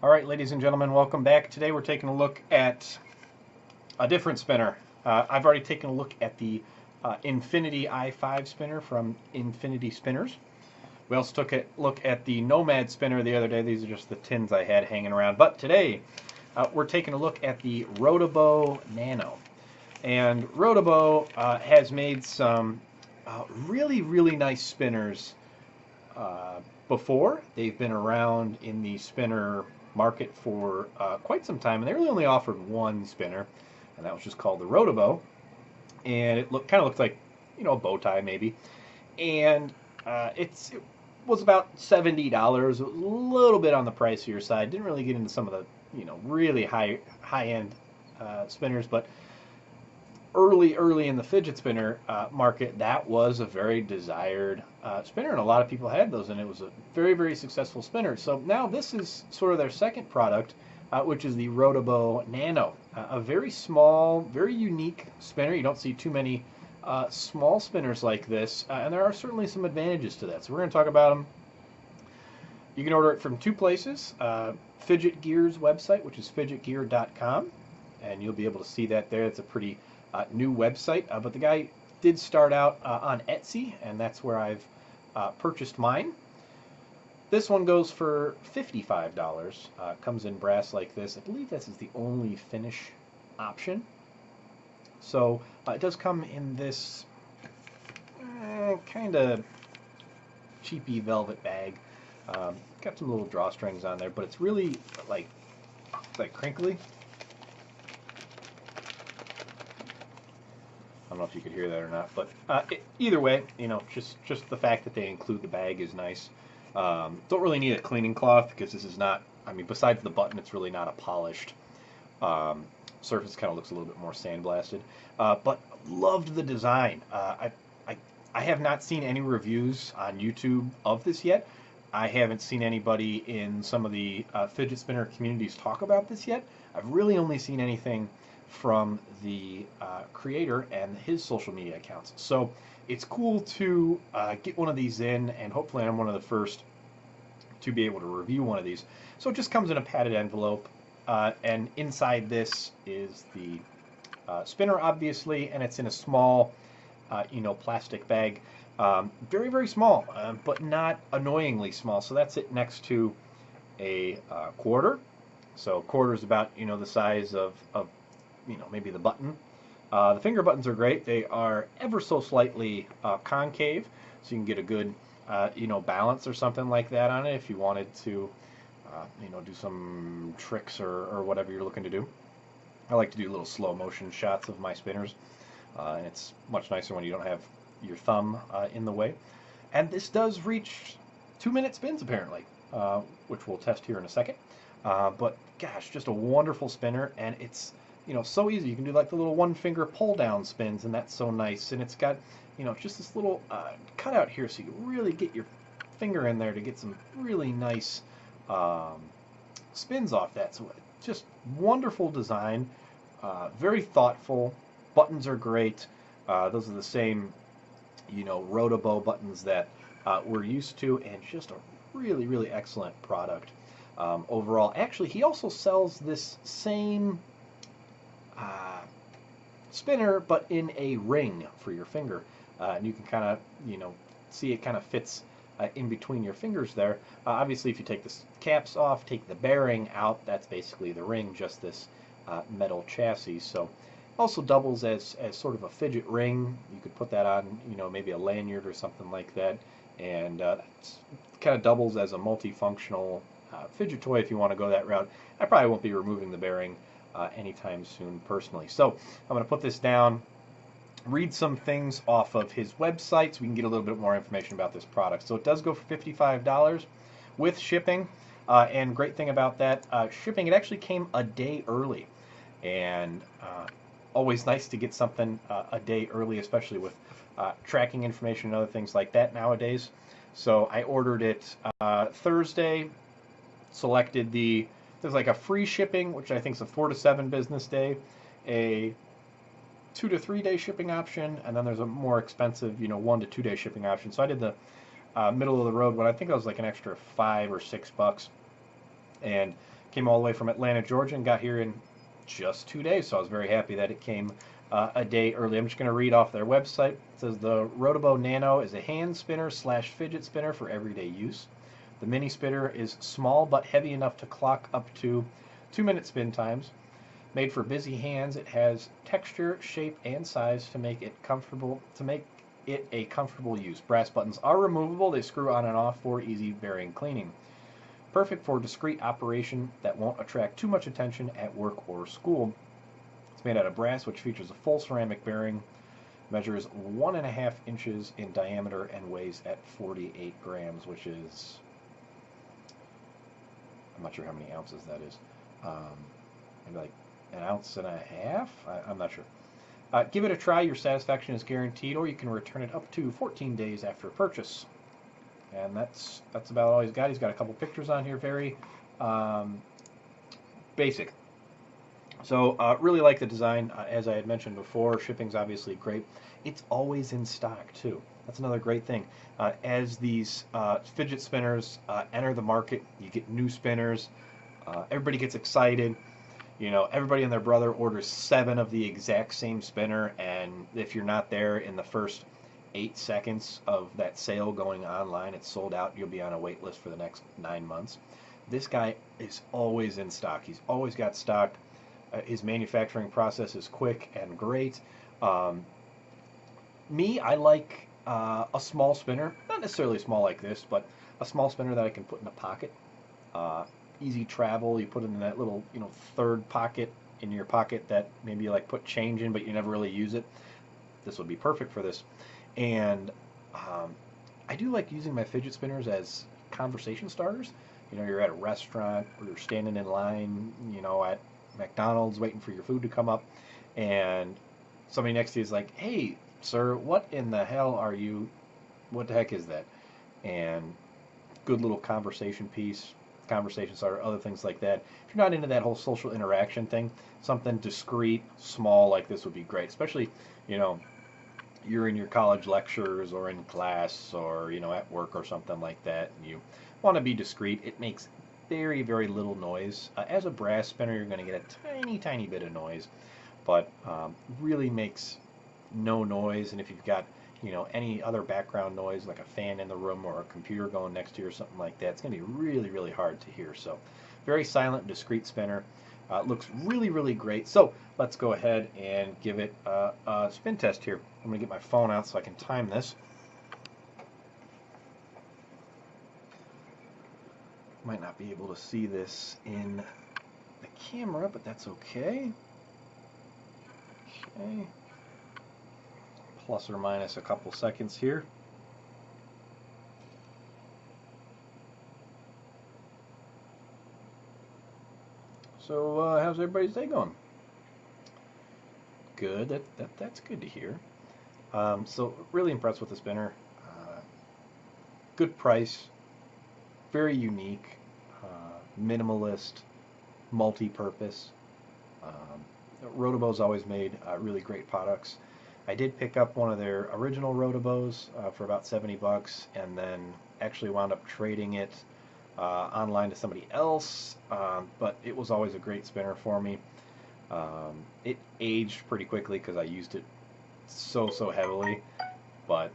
All right, ladies and gentlemen, welcome back. Today we're taking a look at a different spinner. I've already taken a look at the Infinity i5 spinner from Infinity Spinners. We also took a look at the Nomad spinner the other day. These are just the tins I had hanging around. But today we're taking a look at the Rotobow Nano. And Rotobow has made some really nice spinners before. They've been around in the spinner market for quite some time, and they really only offered one spinner, and that was just called the Rotobow. And it kind of looked like, a bow tie maybe. And it was about $70. It was a little bit on the pricier side. Didn't really get into some of the, really high end spinners, but early in the fidget spinner market, that was a very desired spinner, and a lot of people had those, and it was a very successful spinner. So now this is sort of their second product, which is the Rotobow Nano, a very small, very unique spinner. You don't see too many small spinners like this, and there are certainly some advantages to that. So we're going to talk about them. You can order it from two places: Fidget Gear's website, which is fidgetgear.com, and you'll be able to see that there. It's a pretty new website, but the guy did start out on Etsy, and that's where I've purchased mine. This one goes for $55. Comes in brass like this. I believe this is the only finish option. So it does come in this kind of cheapy velvet bag. Got some little drawstrings on there, but it's really like crinkly. I don't know if you could hear that or not, but either way, just the fact that they include the bag is nice. Don't really need a cleaning cloth because this is not, besides the button, it's really not a polished surface. Kind of looks a little bit more sandblasted. But loved the design. I have not seen any reviews on YouTube of this yet. I haven't seen anybody in some of the fidget spinner communities talk about this yet. I've really only seen anything from the creator and his social media accounts. So it's cool to get one of these in, and hopefully I'm one of the first to be able to review one of these. So it just comes in a padded envelope, and inside this is the spinner, obviously, and it's in a small, plastic bag. Very small, but not annoyingly small. So that's it next to a quarter. So a quarter is about, the size of maybe the button. The finger buttons are great. They are ever so slightly concave, so you can get a good, balance or something like that on it if you wanted to, do some tricks or whatever you're looking to do. I like to do little slow motion shots of my spinners, and it's much nicer when you don't have your thumb in the way. And this does reach 2-minute spins apparently, which we'll test here in a second. But gosh, just a wonderful spinner, and it's so easy. You can do like the little one finger pull down spins, and that's so nice. And it's got just this little cutout here, so you can really get your finger in there to get some really nice spins off that. So just wonderful design, very thoughtful. Buttons are great. Those are the same Rotobow buttons that we're used to, and just a really excellent product overall. Actually, he also sells this same spinner, but in a ring for your finger, and you can kind of see it kind of fits in between your fingers there. Obviously, if you take the caps off, take the bearing out, that's basically the ring, just this metal chassis. So also doubles as sort of a fidget ring. You could put that on maybe a lanyard or something like that, and kind of doubles as a multifunctional fidget toy if you want to go that route. I probably won't be removing the bearing anytime soon personally. So I'm going to put this down, read some things off of his website so we can get a little bit more information about this product. So it does go for $55 with shipping, and great thing about that, shipping, it actually came a day early, and always nice to get something a day early, especially with tracking information and other things like that nowadays. So I ordered it Thursday, selected there's like a free shipping, which I think is a 4 to 7 business day, a 2 to 3 day shipping option, and then there's a more expensive, 1 to 2 day shipping option. So I did the middle of the road one. I think it was like an extra $5 or $6, and Came all the way from Atlanta, Georgia, and got here in just 2 days. So I was very happy that it came a day early. I'm just going to read off their website. It says the Rotobow Nano is a hand spinner slash fidget spinner for everyday use. The mini spinner is small but heavy enough to clock up to 2-minute spin times. Made for busy hands, it has texture, shape, and size to make it a comfortable use. Brass buttons are removable. They screw on and off for easy varying cleaning. Perfect for discreet operation that won't attract too much attention at work or school. It's made out of brass, which features a full ceramic bearing, measures 1.5 inches in diameter, and weighs at 48 grams, which is, I'm not sure how many ounces that is. Maybe like an ounce and a half? I'm not sure. Give it a try. Your satisfaction is guaranteed, or you can return it up to 14 days after purchase. And that's about all he's got. He's got a couple pictures on here, very basic. So really like the design. As I had mentioned before, shipping's obviously great. It's always in stock too. That's another great thing. As these fidget spinners enter the market, you get new spinners. Everybody gets excited. You know, everybody and their brother orders 7 of the exact same spinner, and if you're not there in the first 8 seconds of that sale going online, it's sold out. You'll be on a wait list for the next 9 months. This guy is always in stock. He's always got stock. His manufacturing process is quick and great. I like a small spinner, not necessarily small like this, but a small spinner that I can put in a pocket. Easy travel. You put it in that little, third pocket in your pocket that maybe you like put change in, but you never really use it. This would be perfect for this. And I do like using my fidget spinners as conversation starters. You're at a restaurant or you're standing in line, at McDonald's waiting for your food to come up, and somebody next to you is like, "Hey, sir, what in the hell are you? What the heck is that?" And good little conversation piece, conversation starter, other things like that. If you're not into that whole social interaction thing, something discreet, small like this would be great. Especially, you're in your college lectures or in class or at work or something like that, and you want to be discreet. It makes very, very little noise. As a brass spinner, you're going to get a tiny, tiny bit of noise, but really makes no noise. And if you've got any other background noise like a fan in the room or a computer going next to you or something like that, it's going to be really, really hard to hear. So very silent, discreet spinner. Looks really, really great. So let's go ahead and give it a spin test here. I'm going to get my phone out so I can time this. Might not be able to see this in the camera, but that's okay. Okay. Plus or minus a couple seconds here. So how's everybody's day going? Good. That's good to hear. So really impressed with the spinner. Good price. Very unique. Minimalist. Multi-purpose. Rotobow's always made really great products. I did pick up one of their original Rotobows for about $70, and then actually wound up trading it online to somebody else, but it was always a great spinner for me. It aged pretty quickly because I used it so heavily, but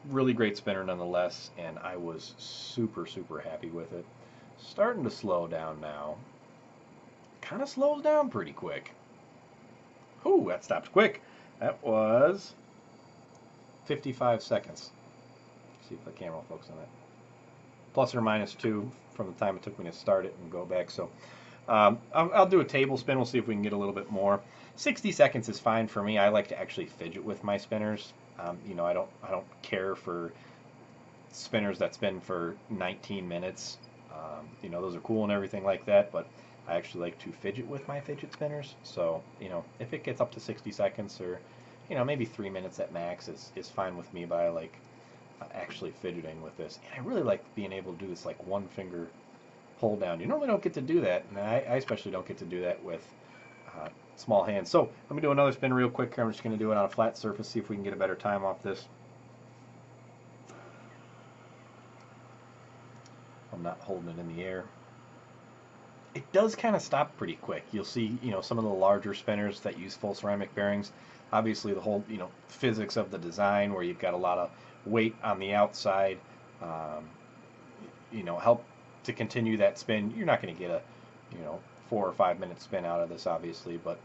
really great spinner nonetheless, and I was super happy with it. Starting to slow down now. Kind of slows down pretty quick. Ooh, that stopped quick. That was 55 seconds. Let's see if the camera will focus on that. Plus or minus 2 from the time it took me to start it and go back. So I'll do a table spin. We'll see if we can get a little bit more. 60 seconds is fine for me. I like to actually fidget with my spinners. I don't care for spinners that spin for 19 minutes. Those are cool and everything like that, but I actually like to fidget with my fidget spinners. So, if it gets up to 60 seconds or, maybe 3 minutes at max is fine with me, but I like actually fidgeting with this. And I really like being able to do this like one finger pull down. You normally don't get to do that, and I especially don't get to do that with small hands. So let me do another spin real quick. I'm just going to do it on a flat surface, see if we can get a better time off this. I'm not holding it in the air. it does kind of stop pretty quick. You'll see, some of the larger spinners that use full ceramic bearings. Obviously, the whole, physics of the design where you've got a lot of weight on the outside, um, help to continue that spin. You're not going to get a, 4 or 5 minute spin out of this, obviously, but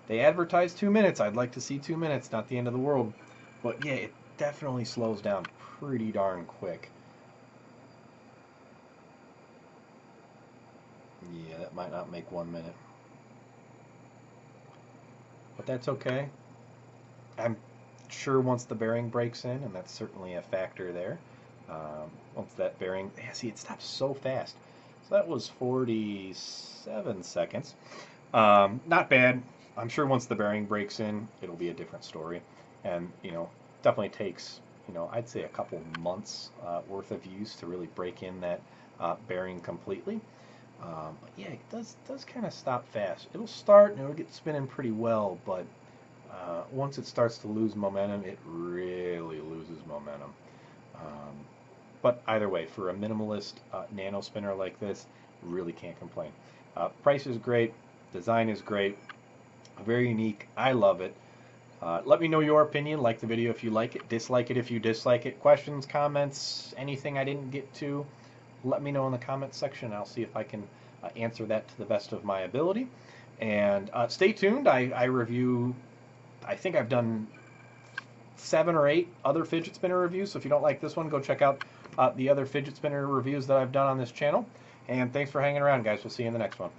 they advertise 2 minutes. I'd like to see 2 minutes, not the end of the world. But yeah, it definitely slows down pretty darn quick. Yeah, that might not make 1 minute, but that's okay. I'm sure once the bearing breaks in, and that's certainly a factor there. Once that bearing, yeah, see, it stops so fast. So that was 47 seconds. Not bad. I'm sure once the bearing breaks in, it'll be a different story. And, definitely takes, I'd say a couple months worth of use to really break in that bearing completely. But yeah, it does kind of stop fast. It'll start and it'll get spinning pretty well, but once it starts to lose momentum, it really loses momentum. Um, but either way, for a minimalist nano spinner like this, really can't complain. Price is great, design is great, very unique. I love it. Let me know your opinion. Like the video if you like it, dislike it if you dislike it. Questions, comments, anything I didn't get to, let me know in the comments section. I'll see if I can answer that to the best of my ability. And stay tuned. I review, I think I've done 7 or 8 other fidget spinner reviews. So if you don't like this one, go check out the other fidget spinner reviews that I've done on this channel. And thanks for hanging around, guys. We'll see you in the next one.